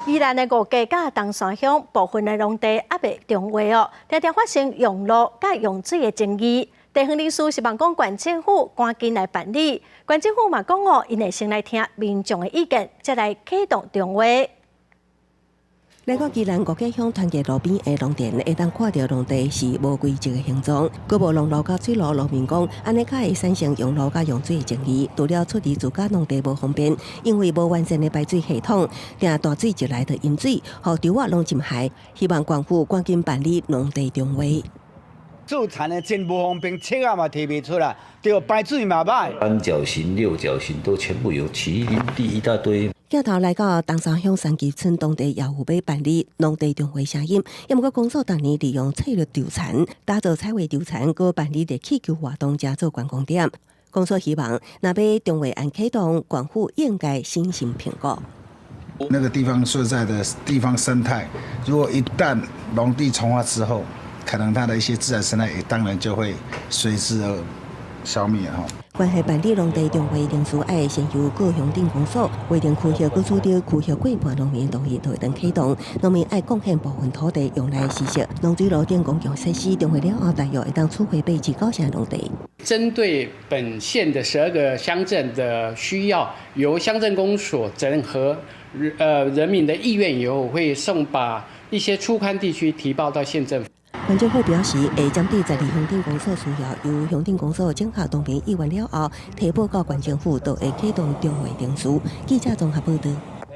宜兰的五家甲东山乡部分的农地还未中划常常发生用路甲用水的争议。地方人士希望讲县政府赶紧来办理。县政府嘛讲因会先来听民众的意见，再来启动中划。来到宜兰五家乡团结路边的农田，会当看到农地是无规则的形状，佫无农路甲水路路面讲，安尼才会产生用路甲用水的争议。除了处理自家农地无方便，因为无完善的排水系统，定大水就来的饮水，互稻仔拢浸害。希望政府赶紧办理农地中划。助产的真无方便，册啊嘛提不出来，对，排水嘛歹。三角形、六角形都全部有起林地一大堆。镜头来到东山乡三基村当地，也有要办理农地中划声音。也毋过工作当年利用策略调产，打造采围调产，佮办理的气球活动，加做观光点。工作希望，若要中划案启动，政府应该先行评估。那个地方所在的地方生态，如果一旦农地重划之后，可能它的一些自然生态也当然就会随之而消灭哈。关系办理农地中划人士爱先由各乡镇公所规定区域各处的区域过半农民同意才能启动，农民爱贡献部分土地用来施设农水路电公共设施，中划了后大约会当储备8至9成农地。针对本县的12个乡镇的需要，由乡镇公所整合人民的意愿以后，会把一些初勘地区提报到县政府。县政府表示，会针对12乡镇公所需要，由乡镇公所整合农民意愿了后，提报到县政府，就会启动中划程序。记者综合报道。